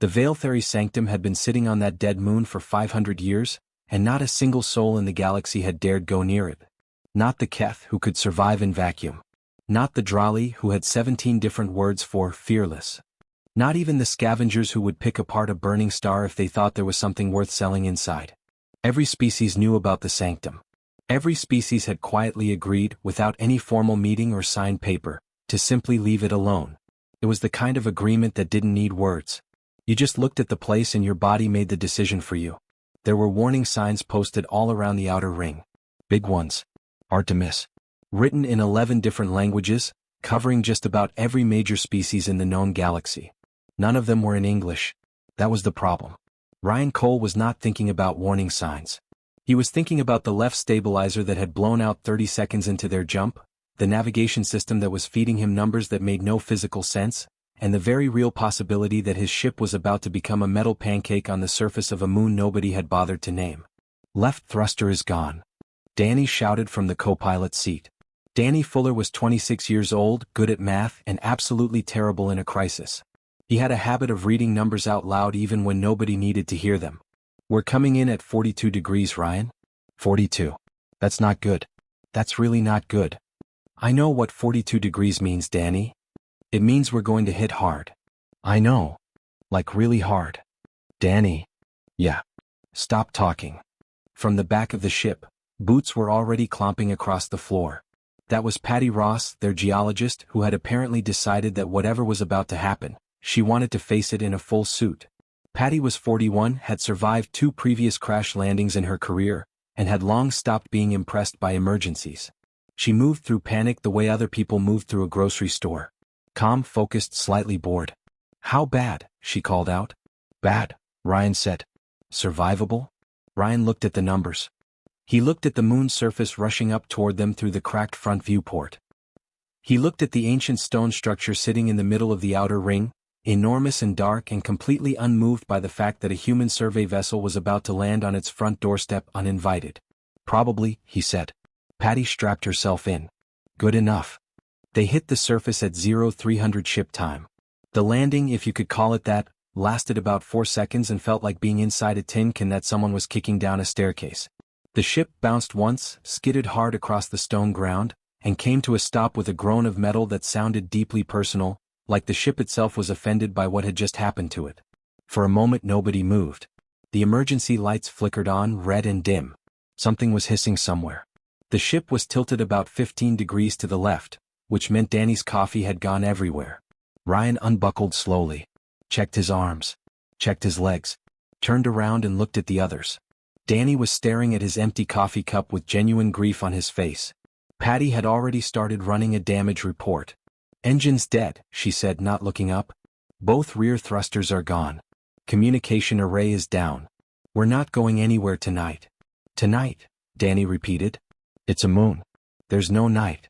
The Veiltheri Sanctum had been sitting on that dead moon for 500 years, and not a single soul in the galaxy had dared go near it. Not the Keth, who could survive in vacuum. Not the Drali, who had 17 different words for fearless. Not even the scavengers who would pick apart a burning star if they thought there was something worth selling inside. Every species knew about the sanctum. Every species had quietly agreed, without any formal meeting or signed paper, to simply leave it alone. It was the kind of agreement that didn't need words. You just looked at the place and your body made the decision for you. There were warning signs posted all around the outer ring. Big ones. Artemis. Written in 11 different languages, covering just about every major species in the known galaxy. None of them were in English. That was the problem. Ryan Cole was not thinking about warning signs. He was thinking about the left stabilizer that had blown out 30 seconds into their jump, the navigation system that was feeding him numbers that made no physical sense, and the very real possibility that his ship was about to become a metal pancake on the surface of a moon nobody had bothered to name. Left thruster is gone. Danny shouted from the co-pilot seat. Danny Fuller was 26 years old, good at math, and absolutely terrible in a crisis. He had a habit of reading numbers out loud even when nobody needed to hear them. We're coming in at 42 degrees, Ryan. 42. That's not good. That's really not good. I know what 42 degrees means, Danny. It means we're going to hit hard. I know. Like really hard. Danny. Yeah. Stop talking. From the back of the ship, boots were already clomping across the floor. That was Patty Ross, their geologist, who had apparently decided that whatever was about to happen, she wanted to face it in a full suit. Patty was 41, had survived 2 previous crash landings in her career, and had long stopped being impressed by emergencies. She moved through panic the way other people moved through a grocery store. Calm, focused, slightly bored. How bad? She called out. Bad, Ryan said. Survivable? Ryan looked at the numbers. He looked at the moon's surface rushing up toward them through the cracked front viewport. He looked at the ancient stone structure sitting in the middle of the outer ring, enormous and dark and completely unmoved by the fact that a human survey vessel was about to land on its front doorstep uninvited. Probably, he said. Patty strapped herself in. Good enough. They hit the surface at 0300 ship time. The landing, if you could call it that, lasted about 4 seconds and felt like being inside a tin can that someone was kicking down a staircase. The ship bounced once, skidded hard across the stone ground, and came to a stop with a groan of metal that sounded deeply personal, like the ship itself was offended by what had just happened to it. For a moment nobody moved. The emergency lights flickered on, red and dim. Something was hissing somewhere. The ship was tilted about 15 degrees to the left, which meant Danny's coffee had gone everywhere. Ryan unbuckled slowly, checked his arms, checked his legs, turned around and looked at the others. Danny was staring at his empty coffee cup with genuine grief on his face. Patty had already started running a damage report. Engine's dead, she said, not looking up. Both rear thrusters are gone. Communication array is down. We're not going anywhere tonight. Tonight, Danny repeated. It's a moon. There's no night.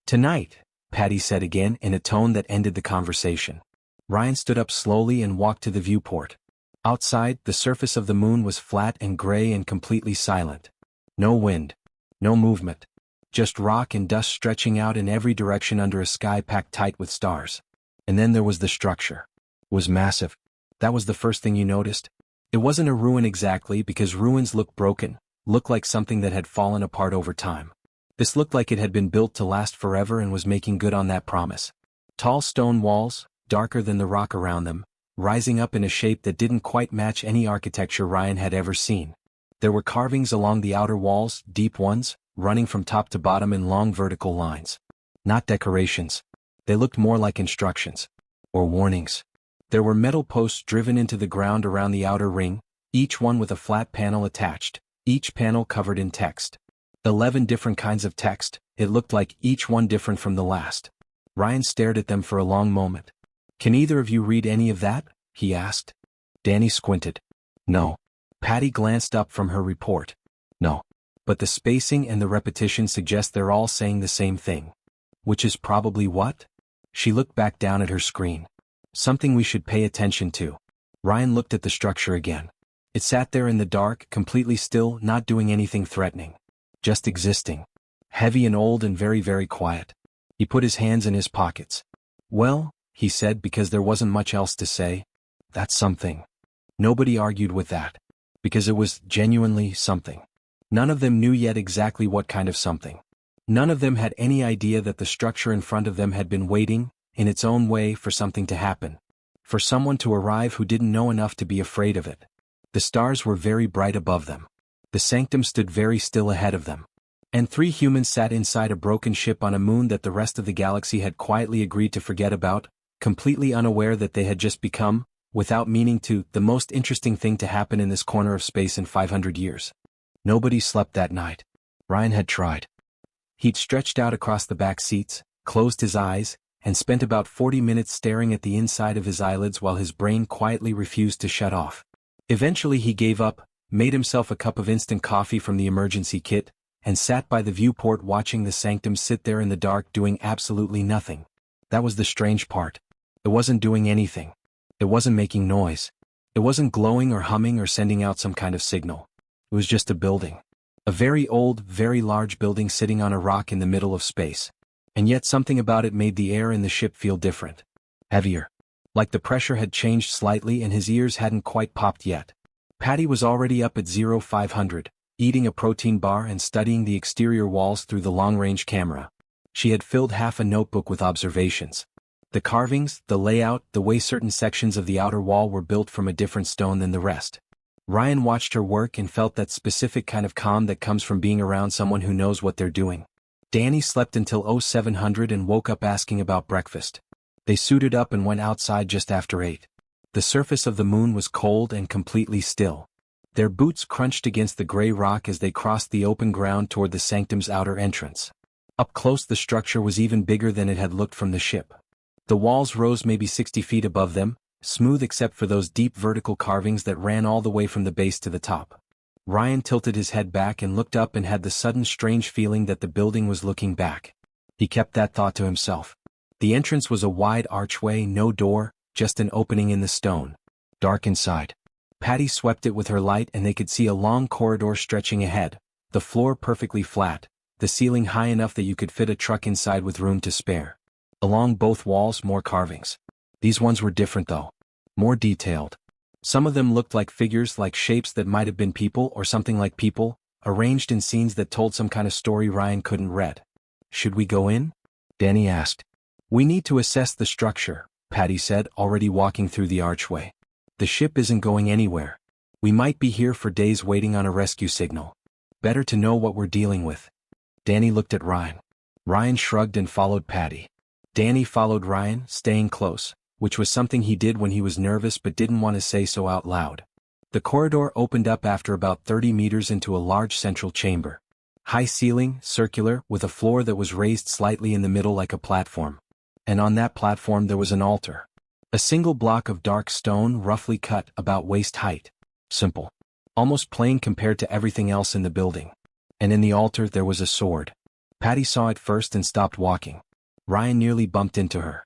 Tonight, Patty said again in a tone that ended the conversation. Ryan stood up slowly and walked to the viewport. Outside, the surface of the moon was flat and gray and completely silent. No wind. No movement. Just rock and dust stretching out in every direction under a sky packed tight with stars. And then there was the structure. It was massive. That was the first thing you noticed. It wasn't a ruin exactly, because ruins look broken, look like something that had fallen apart over time. This looked like it had been built to last forever and was making good on that promise. Tall stone walls, darker than the rock around them, rising up in a shape that didn't quite match any architecture Ryan had ever seen. There were carvings along the outer walls, deep ones, running from top to bottom in long vertical lines. Not decorations. They looked more like instructions. Or warnings. There were metal posts driven into the ground around the outer ring, each one with a flat panel attached, each panel covered in text. 11 different kinds of text, it looked like, each one different from the last. Ryan stared at them for a long moment. Can either of you read any of that? He asked. Danny squinted. No. Patty glanced up from her report. No. But the spacing and the repetition suggest they're all saying the same thing. Which is probably what? She looked back down at her screen. Something we should pay attention to. Ryan looked at the structure again. It sat there in the dark, completely still, not doing anything threatening. Just existing. Heavy and old and very, very quiet. He put his hands in his pockets. Well, he said, because there wasn't much else to say. That's something. Nobody argued with that. Because it was genuinely something. None of them knew yet exactly what kind of something. None of them had any idea that the structure in front of them had been waiting, in its own way, for something to happen. For someone to arrive who didn't know enough to be afraid of it. The stars were very bright above them. The sanctum stood very still ahead of them. And 3 humans sat inside a broken ship on a moon that the rest of the galaxy had quietly agreed to forget about, completely unaware that they had just become, without meaning to, the most interesting thing to happen in this corner of space in 500 years. Nobody slept that night. Ryan had tried. He'd stretched out across the back seats, closed his eyes, and spent about 40 minutes staring at the inside of his eyelids while his brain quietly refused to shut off. Eventually he gave up, made himself a cup of instant coffee from the emergency kit, and sat by the viewport watching the sanctum sit there in the dark doing absolutely nothing. That was the strange part. It wasn't doing anything. It wasn't making noise. It wasn't glowing or humming or sending out some kind of signal. It was just a building. A very old, very large building sitting on a rock in the middle of space. And yet something about it made the air in the ship feel different. Heavier. Like the pressure had changed slightly and his ears hadn't quite popped yet. Patty was already up at 0500, eating a protein bar and studying the exterior walls through the long-range camera. She had filled half a notebook with observations. The carvings, the layout, the way certain sections of the outer wall were built from a different stone than the rest. Ryan watched her work and felt that specific kind of calm that comes from being around someone who knows what they're doing. Danny slept until 0700 and woke up asking about breakfast. They suited up and went outside just after 8. The surface of the moon was cold and completely still. Their boots crunched against the gray rock as they crossed the open ground toward the sanctum's outer entrance. Up close the structure was even bigger than it had looked from the ship. The walls rose maybe 60 feet above them, smooth except for those deep vertical carvings that ran all the way from the base to the top. Ryan tilted his head back and looked up and had the sudden strange feeling that the building was looking back. He kept that thought to himself. The entrance was a wide archway, no door, just an opening in the stone. Dark inside. Patty swept it with her light and they could see a long corridor stretching ahead, the floor perfectly flat, the ceiling high enough that you could fit a truck inside with room to spare. Along both walls more carvings. These ones were different though. More detailed. Some of them looked like figures, like shapes that might have been people or something like people, arranged in scenes that told some kind of story Ryan couldn't read. Should we go in? Danny asked. We need to assess the structure, Patty said, already walking through the archway. The ship isn't going anywhere. We might be here for days waiting on a rescue signal. Better to know what we're dealing with. Danny looked at Ryan. Ryan shrugged and followed Patty. Danny followed Ryan, staying close, which was something he did when he was nervous but didn't want to say so out loud. The corridor opened up after about 30 meters into a large central chamber. High ceiling, circular, with a floor that was raised slightly in the middle like a platform. And on that platform there was an altar. A single block of dark stone roughly cut about waist height. Simple. Almost plain compared to everything else in the building. And in the altar there was a sword. Patty saw it first and stopped walking. Ryan nearly bumped into her.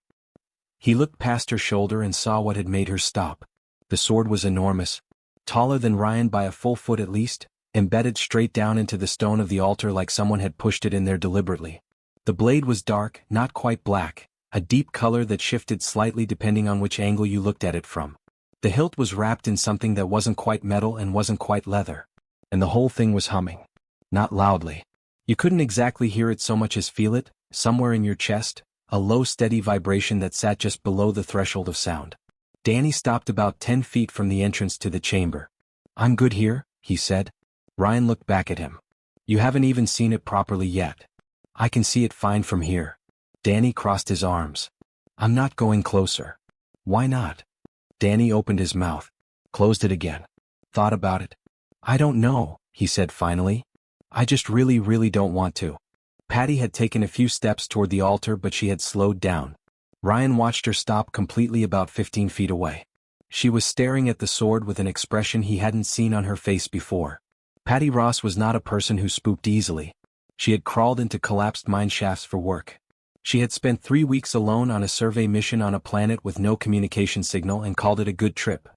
He looked past her shoulder and saw what had made her stop. The sword was enormous. Taller than Ryan by a full foot at least, embedded straight down into the stone of the altar like someone had pushed it in there deliberately. The blade was dark, not quite black, a deep color that shifted slightly depending on which angle you looked at it from. The hilt was wrapped in something that wasn't quite metal and wasn't quite leather. And the whole thing was humming. Not loudly. You couldn't exactly hear it so much as feel it, somewhere in your chest, a low steady vibration that sat just below the threshold of sound. Danny stopped about 10 feet from the entrance to the chamber. I'm good here, he said. Ryan looked back at him. You haven't even seen it properly yet. I can see it fine from here. Danny crossed his arms. I'm not going closer. Why not? Danny opened his mouth. Closed it again. Thought about it. I don't know, he said finally. I just really don't want to. Patty had taken a few steps toward the altar but she had slowed down. Ryan watched her stop completely about 15 feet away. She was staring at the sword with an expression he hadn't seen on her face before. Patty Ross was not a person who spooked easily. She had crawled into collapsed mine shafts for work. She had spent 3 weeks alone on a survey mission on a planet with no communication signal and called it a good trip.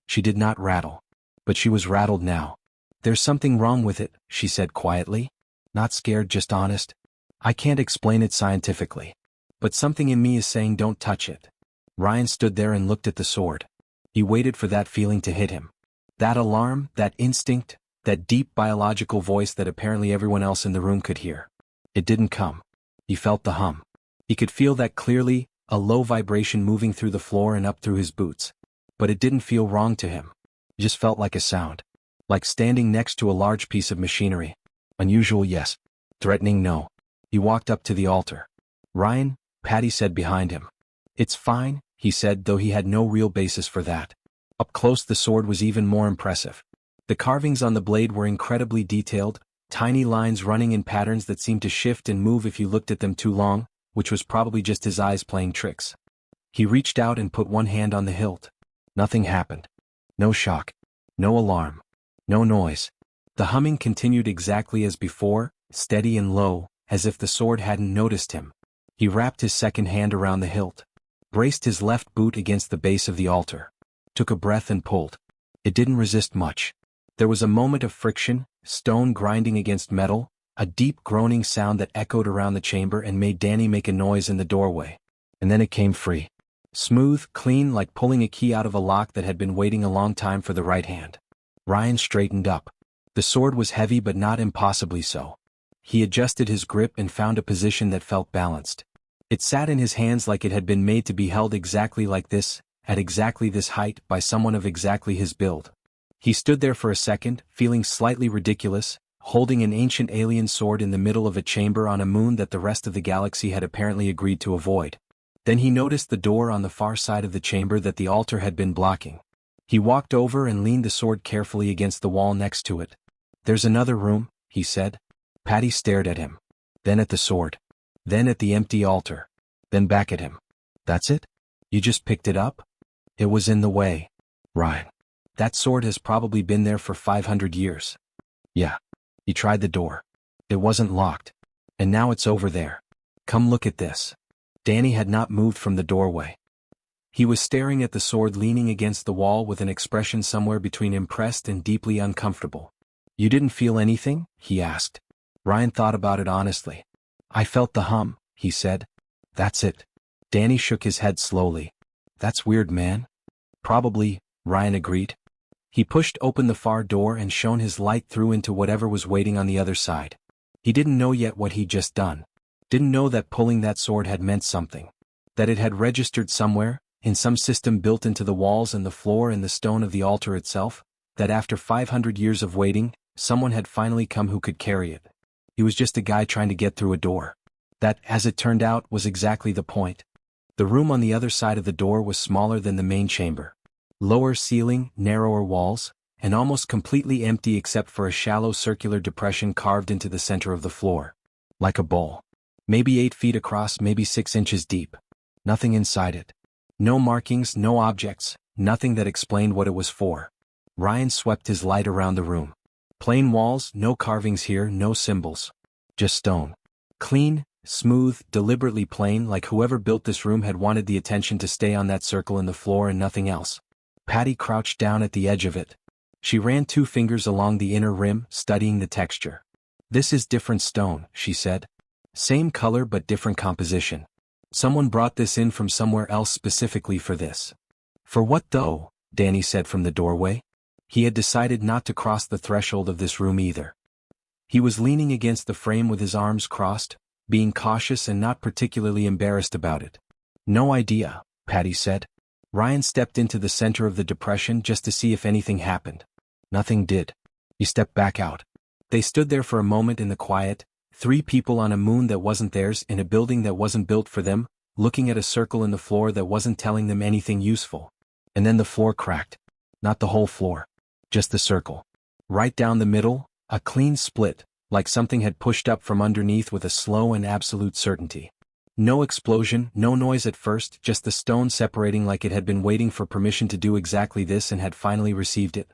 She did not rattle. But she was rattled now. There's something wrong with it, she said quietly. Not scared, just honest. I can't explain it scientifically. But something in me is saying don't touch it. Ryan stood there and looked at the sword. He waited for that feeling to hit him. That alarm, that instinct, that deep biological voice that apparently everyone else in the room could hear. It didn't come. He felt the hum. He could feel that clearly, a low vibration moving through the floor and up through his boots. But it didn't feel wrong to him. It just felt like a sound. Like standing next to a large piece of machinery. Unusual, yes. Threatening, no. He walked up to the altar. Ryan, Patty said behind him. It's fine, he said, though he had no real basis for that. Up close the sword was even more impressive. The carvings on the blade were incredibly detailed, tiny lines running in patterns that seemed to shift and move if you looked at them too long, which was probably just his eyes playing tricks. He reached out and put one hand on the hilt. Nothing happened. No shock. No alarm. No noise. The humming continued exactly as before, steady and low, as if the sword hadn't noticed him. He wrapped his second hand around the hilt. Braced his left boot against the base of the altar. Took a breath and pulled. It didn't resist much. There was a moment of friction, stone grinding against metal, a deep groaning sound that echoed around the chamber and made Danny make a noise in the doorway. And then it came free. Smooth, clean, like pulling a key out of a lock that had been waiting a long time for the right hand. Ryan straightened up. The sword was heavy but not impossibly so. He adjusted his grip and found a position that felt balanced. It sat in his hands like it had been made to be held exactly like this, at exactly this height, by someone of exactly his build. He stood there for a second, feeling slightly ridiculous, holding an ancient alien sword in the middle of a chamber on a moon that the rest of the galaxy had apparently agreed to avoid. Then he noticed the door on the far side of the chamber that the altar had been blocking. He walked over and leaned the sword carefully against the wall next to it. "There's another room," he said. Patty stared at him. Then at the sword. Then at the empty altar. Then back at him. "That's it? You just picked it up?" "It was in the way. Ryan. That sword has probably been there for 500 years. Yeah." He tried the door. It wasn't locked. "And now it's over there. Come look at this." Danny had not moved from the doorway. He was staring at the sword leaning against the wall with an expression somewhere between impressed and deeply uncomfortable. "You didn't feel anything?" he asked. Ryan thought about it honestly. "I felt the hum," he said. "That's it." Danny shook his head slowly. "That's weird, man." "Probably," Ryan agreed. He pushed open the far door and shone his light through into whatever was waiting on the other side. He didn't know yet what he'd just done. Didn't know that pulling that sword had meant something. That it had registered somewhere, in some system built into the walls and the floor and the stone of the altar itself, that after 500 years of waiting, someone had finally come who could carry it. He was just a guy trying to get through a door. That, as it turned out, was exactly the point. The room on the other side of the door was smaller than the main chamber. Lower ceiling, narrower walls, and almost completely empty except for a shallow circular depression carved into the center of the floor. Like a bowl. Maybe 8 feet across, maybe 6 inches deep. Nothing inside it. No markings, no objects, nothing that explained what it was for. Ryan swept his light around the room. Plain walls, no carvings here, no symbols. Just stone. Clean, smooth, deliberately plain, like whoever built this room had wanted the attention to stay on that circle in the floor and nothing else. Patty crouched down at the edge of it. She ran 2 fingers along the inner rim, studying the texture. "This is different stone," she said. "Same color but different composition. Someone brought this in from somewhere else specifically for this." "For what though?" Danny said from the doorway. He had decided not to cross the threshold of this room either. He was leaning against the frame with his arms crossed, being cautious and not particularly embarrassed about it. "No idea," Patty said. Ryan stepped into the center of the depression just to see if anything happened. Nothing did. He stepped back out. They stood there for a moment in the quiet, 3 people on a moon that wasn't theirs in a building that wasn't built for them, looking at a circle in the floor that wasn't telling them anything useful. And then the floor cracked. Not the whole floor. Just the circle. Right down the middle, a clean split, like something had pushed up from underneath with a slow and absolute certainty. No explosion, no noise at first, just the stone separating like it had been waiting for permission to do exactly this and had finally received it.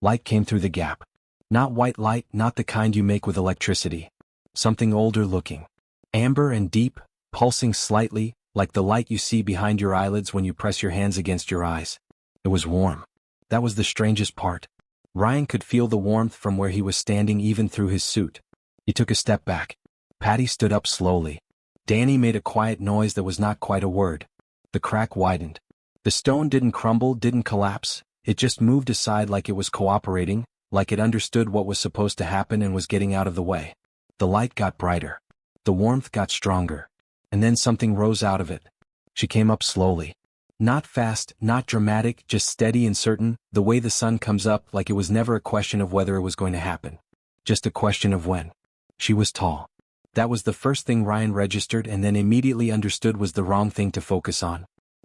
Light came through the gap. Not white light, not the kind you make with electricity. Something older looking. Amber and deep, pulsing slightly, like the light you see behind your eyelids when you press your hands against your eyes. It was warm. That was the strangest part. Ryan could feel the warmth from where he was standing even through his suit. He took a step back. Patty stood up slowly. Danny made a quiet noise that was not quite a word. The crack widened. The stone didn't crumble, didn't collapse, it just moved aside like it was cooperating, like it understood what was supposed to happen and was getting out of the way. The light got brighter. The warmth got stronger. And then something rose out of it. She came up slowly. Not fast, not dramatic, just steady and certain, the way the sun comes up, like it was never a question of whether it was going to happen. Just a question of when. She was tall. That was the first thing Ryan registered and then immediately understood was the wrong thing to focus on.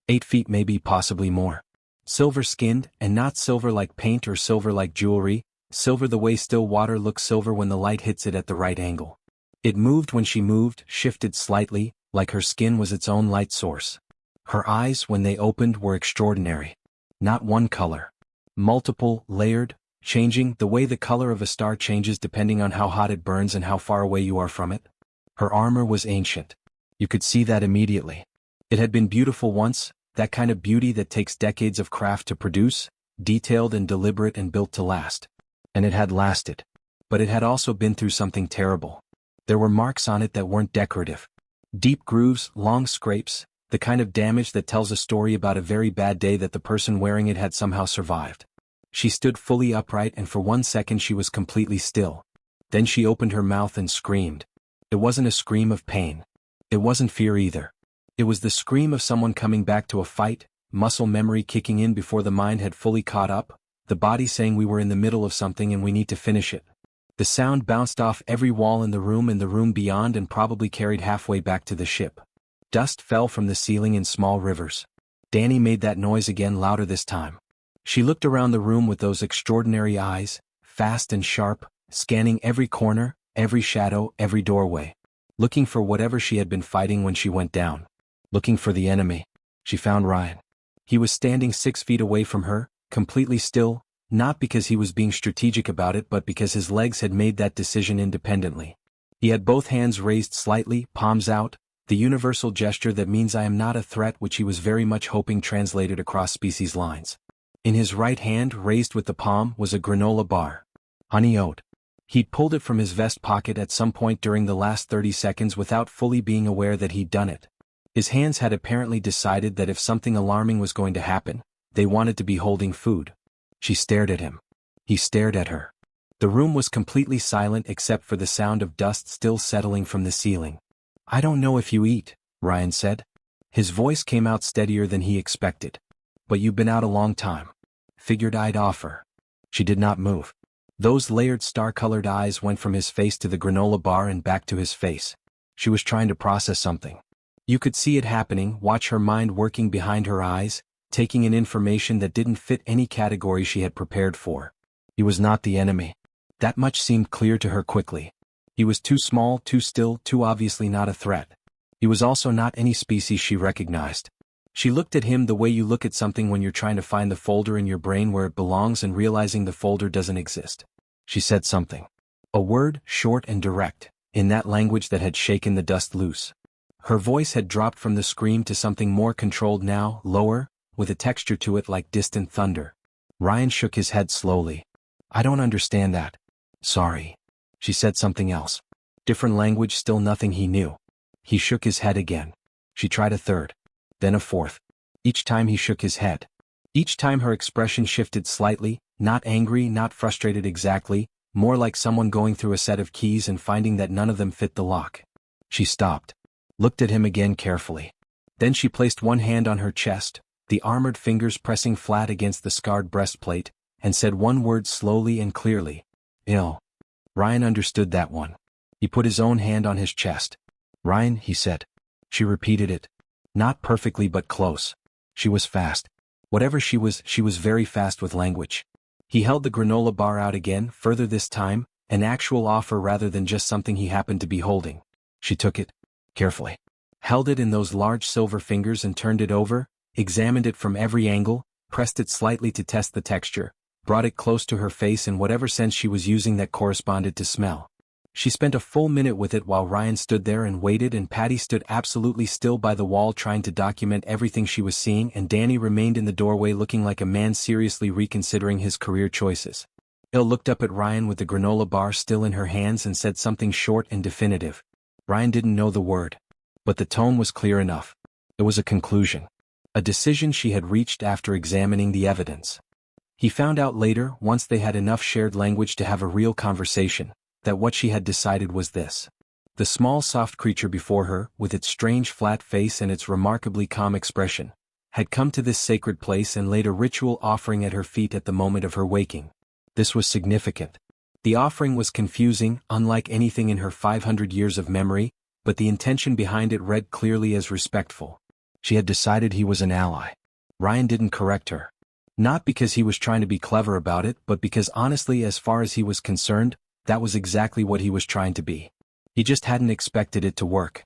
8 feet, maybe, possibly more. Silver-skinned, and not silver like paint or silver like jewelry, silver the way still water looks silver when the light hits it at the right angle. It moved when she moved, shifted slightly, like her skin was its own light source. Her eyes, when they opened, were extraordinary. Not one color. Multiple, layered, changing, the way the color of a star changes depending on how hot it burns and how far away you are from it. Her armor was ancient. You could see that immediately. It had been beautiful once, that kind of beauty that takes decades of craft to produce, detailed and deliberate and built to last. And it had lasted. But it had also been through something terrible. There were marks on it that weren't decorative. Deep grooves, long scrapes, the kind of damage that tells a story about a very bad day that the person wearing it had somehow survived. She stood fully upright and for 1 second she was completely still. Then she opened her mouth and screamed. It wasn't a scream of pain. It wasn't fear either. It was the scream of someone coming back to a fight, muscle memory kicking in before the mind had fully caught up, the body saying we were in the middle of something and we need to finish it. The sound bounced off every wall in the room beyond and probably carried halfway back to the ship. Dust fell from the ceiling in small rivers. Danny made that noise again, louder this time. She looked around the room with those extraordinary eyes, fast and sharp, scanning every corner, every shadow, every doorway. Looking for whatever she had been fighting when she went down. Looking for the enemy. She found Ryan. He was standing 6 feet away from her, completely still, not because he was being strategic about it but because his legs had made that decision independently. He had both hands raised slightly, palms out, the universal gesture that means I am not a threat, which he was very much hoping translated across species lines. In his right hand, raised with the palm, was a granola bar. Honey oat. He'd pulled it from his vest pocket at some point during the last 30 seconds without fully being aware that he'd done it. His hands had apparently decided that if something alarming was going to happen, they wanted to be holding food. She stared at him. He stared at her. The room was completely silent except for the sound of dust still settling from the ceiling. I don't know if you eat, Ryan said. His voice came out steadier than he expected. But you've been out a long time. Figured I'd offer. She did not move. Those layered star-colored eyes went from his face to the granola bar and back to his face. She was trying to process something. You could see it happening, watch her mind working behind her eyes, taking in information that didn't fit any category she had prepared for. He was not the enemy. That much seemed clear to her quickly. He was too small, too still, too obviously not a threat. He was also not any species she recognized. She looked at him the way you look at something when you're trying to find the folder in your brain where it belongs and realizing the folder doesn't exist. She said something. A word, short and direct, in that language that had shaken the dust loose. Her voice had dropped from the scream to something more controlled now, lower, with a texture to it like distant thunder. Ryan shook his head slowly. I don't understand that. Sorry. She said something else. Different language, still nothing he knew. He shook his head again. She tried a third. Then a fourth. Each time he shook his head. Each time her expression shifted slightly, not angry, not frustrated exactly, more like someone going through a set of keys and finding that none of them fit the lock. She stopped. Looked at him again carefully. Then she placed one hand on her chest, the armored fingers pressing flat against the scarred breastplate, and said one word slowly and clearly. Ill. Ryan understood that one. He put his own hand on his chest. Ryan, he said. She repeated it. Not perfectly but close. She was fast. Whatever she was very fast with language. He held the granola bar out again, further this time, an actual offer rather than just something he happened to be holding. She took it. Carefully. Held it in those large silver fingers and turned it over, examined it from every angle, pressed it slightly to test the texture, brought it close to her face in whatever sense she was using that corresponded to smell. She spent a full minute with it while Ryan stood there and waited, and Patty stood absolutely still by the wall trying to document everything she was seeing, and Danny remained in the doorway looking like a man seriously reconsidering his career choices. Elle looked up at Ryan with the granola bar still in her hands and said something short and definitive. Ryan didn't know the word. But the tone was clear enough. It was a conclusion. A decision she had reached after examining the evidence. He found out later, once they had enough shared language to have a real conversation, that what she had decided was this. The small soft creature before her, with its strange flat face and its remarkably calm expression, had come to this sacred place and laid a ritual offering at her feet at the moment of her waking. This was significant. The offering was confusing, unlike anything in her 500 years of memory, but the intention behind it read clearly as respectful. She had decided he was an ally. Ryan didn't correct her. Not because he was trying to be clever about it, but because honestly, as far as he was concerned, that was exactly what he was trying to be. He just hadn't expected it to work.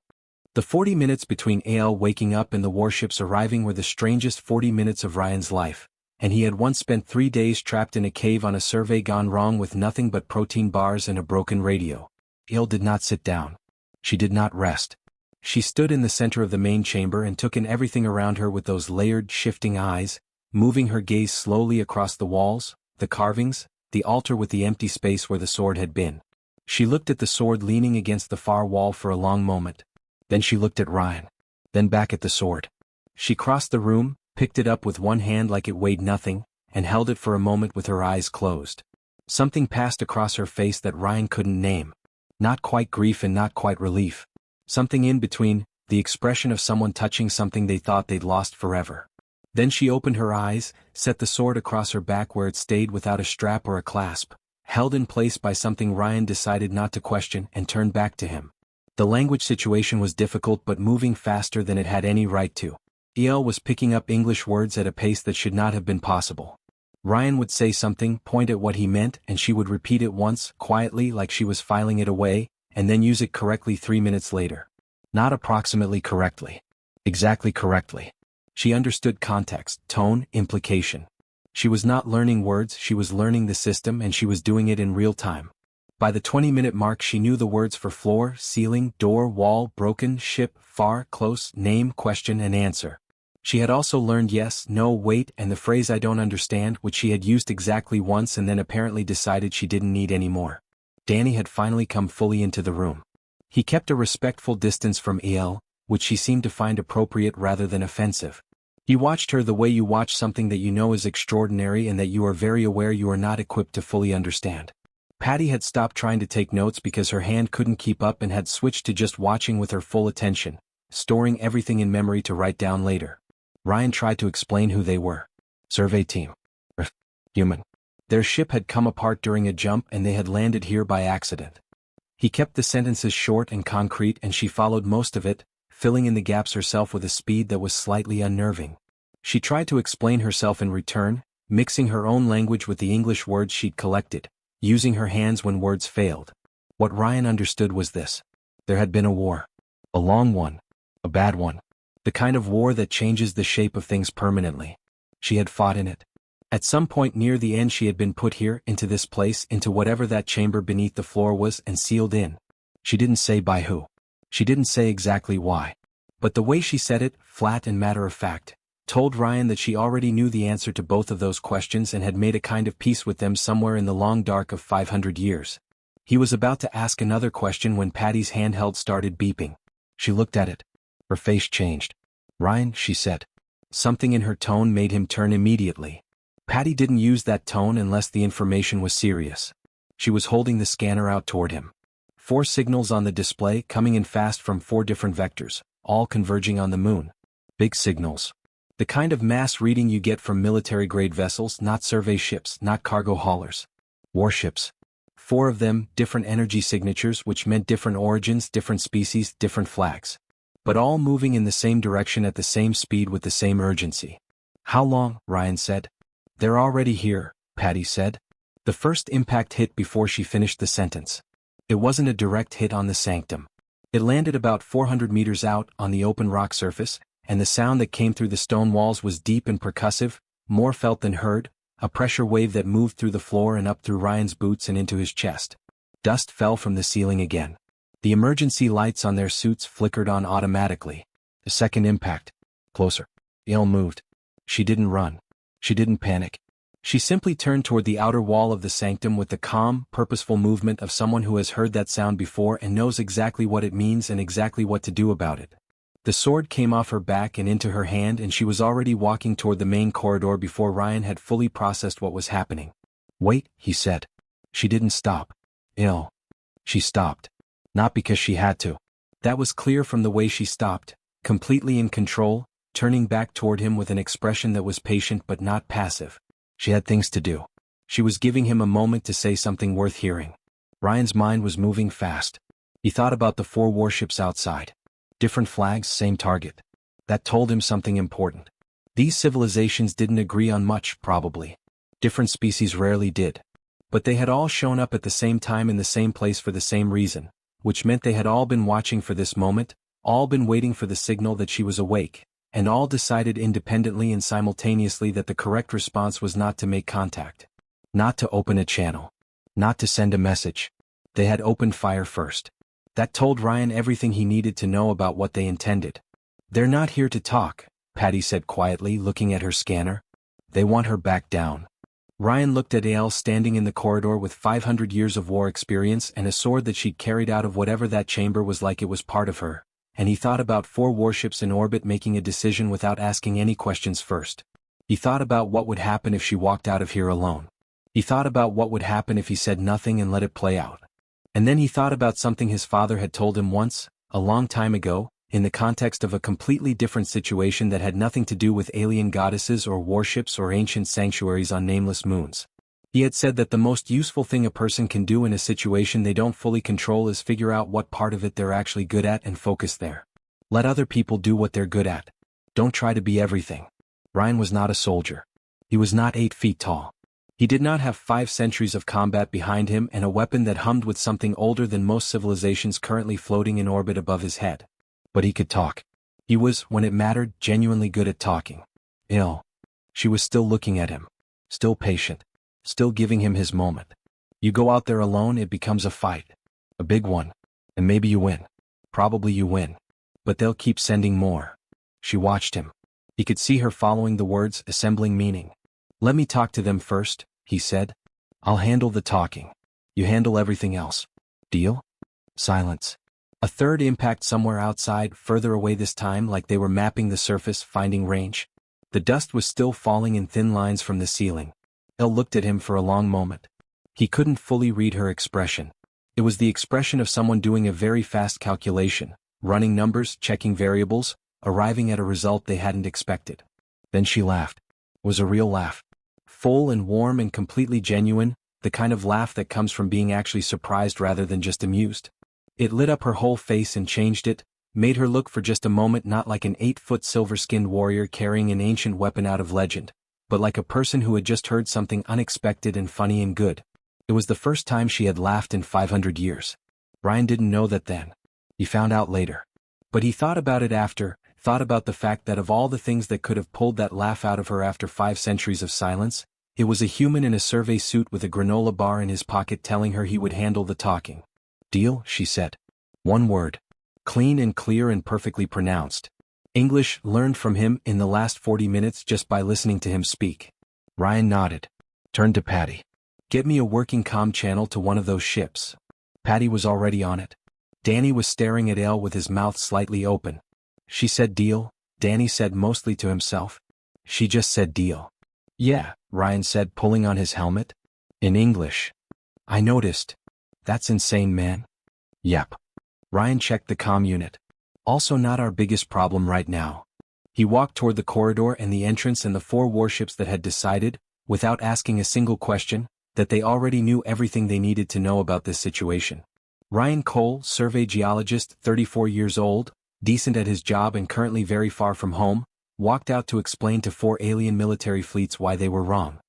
The 40 minutes between Al waking up and the warships arriving were the strangest 40 minutes of Ryan's life, and he had once spent 3 days trapped in a cave on a survey gone wrong with nothing but protein bars and a broken radio. Al did not sit down. She did not rest. She stood in the center of the main chamber and took in everything around her with those layered, shifting eyes, moving her gaze slowly across the walls, the carvings, the altar with the empty space where the sword had been. She looked at the sword leaning against the far wall for a long moment. Then she looked at Ryan. Then back at the sword. She crossed the room, picked it up with one hand like it weighed nothing, and held it for a moment with her eyes closed. Something passed across her face that Ryan couldn't name. Not quite grief and not quite relief. Something in between, the expression of someone touching something they thought they'd lost forever. Then she opened her eyes, set the sword across her back where it stayed without a strap or a clasp, held in place by something Ryan decided not to question, and turned back to him. The language situation was difficult but moving faster than it had any right to. El was picking up English words at a pace that should not have been possible. Ryan would say something, point at what he meant, and she would repeat it once, quietly like she was filing it away, and then use it correctly 3 minutes later. Not approximately correctly. Exactly correctly. She understood context, tone, implication. She was not learning words, she was learning the system, and she was doing it in real time. By the 20-minute mark she knew the words for floor, ceiling, door, wall, broken, ship, far, close, name, question, and answer. She had also learned yes, no, wait, and the phrase I don't understand, which she had used exactly once and then apparently decided she didn't need any more. Danny had finally come fully into the room. He kept a respectful distance from El, which she seemed to find appropriate rather than offensive. He watched her the way you watch something that you know is extraordinary and that you are very aware you are not equipped to fully understand. Patty had stopped trying to take notes because her hand couldn't keep up and had switched to just watching with her full attention, storing everything in memory to write down later. Ryan tried to explain who they were. Survey team. Human. Their ship had come apart during a jump and they had landed here by accident. He kept the sentences short and concrete and she followed most of it, filling in the gaps herself with a speed that was slightly unnerving. She tried to explain herself in return, mixing her own language with the English words she'd collected, using her hands when words failed. What Ryan understood was this. There had been a war. A long one. A bad one. The kind of war that changes the shape of things permanently. She had fought in it. At some point near the end she had been put here, into this place, into whatever that chamber beneath the floor was, and sealed in. She didn't say by who. She didn't say exactly why. But the way she said it, flat and matter-of-fact, told Ryan that she already knew the answer to both of those questions and had made a kind of peace with them somewhere in the long dark of 500 years. He was about to ask another question when Patty's handheld started beeping. She looked at it. Her face changed. Ryan, she said. Something in her tone made him turn immediately. Patty didn't use that tone unless the information was serious. She was holding the scanner out toward him. 4 signals on the display coming in fast from 4 different vectors, all converging on the moon. Big signals. The kind of mass reading you get from military-grade vessels, not survey ships, not cargo haulers. Warships. 4 of them, different energy signatures which meant different origins, different species, different flags. But all moving in the same direction at the same speed with the same urgency. How long? Ryan said. They're already here, Patty said. The first impact hit before she finished the sentence. It wasn't a direct hit on the sanctum. It landed about 400 meters out on the open rock surface, and the sound that came through the stone walls was deep and percussive, more felt than heard, a pressure wave that moved through the floor and up through Ryan's boots and into his chest. Dust fell from the ceiling again. The emergency lights on their suits flickered on automatically. The second impact. Closer. Il moved. She didn't run. She didn't panic. She simply turned toward the outer wall of the sanctum with the calm, purposeful movement of someone who has heard that sound before and knows exactly what it means and exactly what to do about it. The sword came off her back and into her hand, and she was already walking toward the main corridor before Ryan had fully processed what was happening. "Wait," he said. She didn't stop. She stopped. Not because she had to. That was clear from the way she stopped, completely in control, turning back toward him with an expression that was patient but not passive. She had things to do. She was giving him a moment to say something worth hearing. Ryan's mind was moving fast. He thought about the 4 warships outside. Different flags, same target. That told him something important. These civilizations didn't agree on much, probably. Different species rarely did. But they had all shown up at the same time in the same place for the same reason, which meant they had all been watching for this moment, all been waiting for the signal that she was awake, and all decided independently and simultaneously that the correct response was not to make contact. Not to open a channel. Not to send a message. They had opened fire first. That told Ryan everything he needed to know about what they intended. "They're not here to talk," Patty said quietly, looking at her scanner. "They want her back down." Ryan looked at Ael standing in the corridor with 500 years of war experience and a sword that she'd carried out of whatever that chamber was like it was part of her, and he thought about 4 warships in orbit making a decision without asking any questions first. He thought about what would happen if she walked out of here alone. He thought about what would happen if he said nothing and let it play out. And then he thought about something his father had told him once, a long time ago, in the context of a completely different situation that had nothing to do with alien goddesses or warships or ancient sanctuaries on nameless moons. He had said that the most useful thing a person can do in a situation they don't fully control is figure out what part of it they're actually good at and focus there. Let other people do what they're good at. Don't try to be everything. Ryan was not a soldier. He was not 8 feet tall. He did not have 5 centuries of combat behind him and a weapon that hummed with something older than most civilizations currently floating in orbit above his head. But he could talk. He was, when it mattered, genuinely good at talking. She was still looking at him. Still patient. Still giving him his moment. You go out there alone, it becomes a fight. A big one. And maybe you win. Probably you win. But they'll keep sending more. She watched him. He could see her following the words, assembling meaning. "Let me talk to them first," he said. "I'll handle the talking. You handle everything else. Deal?" Silence. A third impact somewhere outside, further away this time, like they were mapping the surface, finding range. The dust was still falling in thin lines from the ceiling. Elle looked at him for a long moment. He couldn't fully read her expression. It was the expression of someone doing a very fast calculation, running numbers, checking variables, arriving at a result they hadn't expected. Then she laughed. It was a real laugh. Full and warm and completely genuine, the kind of laugh that comes from being actually surprised rather than just amused. It lit up her whole face and changed it, made her look for just a moment not like an 8-foot silver-skinned warrior carrying an ancient weapon out of legend, but like a person who had just heard something unexpected and funny and good. It was the first time she had laughed in 500 years. Ryan didn't know that then. He found out later. But he thought about it after, thought about the fact that of all the things that could have pulled that laugh out of her after 5 centuries of silence, it was a human in a survey suit with a granola bar in his pocket telling her he would handle the talking. "Deal," she said. One word. Clean and clear and perfectly pronounced. English learned from him in the last 40 minutes just by listening to him speak. Ryan nodded. Turned to Patty. "Get me a working comm channel to one of those ships." Patty was already on it. Danny was staring at Elle with his mouth slightly open. She said deal, Danny said mostly to himself. She just said deal. "Yeah," Ryan said, pulling on his helmet. In English. "I noticed. That's insane, man." "Yep." Ryan checked the comm unit. "Also not our biggest problem right now." He walked toward the corridor and the entrance and the 4 warships that had decided, without asking a single question, that they already knew everything they needed to know about this situation. Ryan Cole, survey geologist, 34 years old, decent at his job and currently very far from home, walked out to explain to 4 alien military fleets why they were wrong.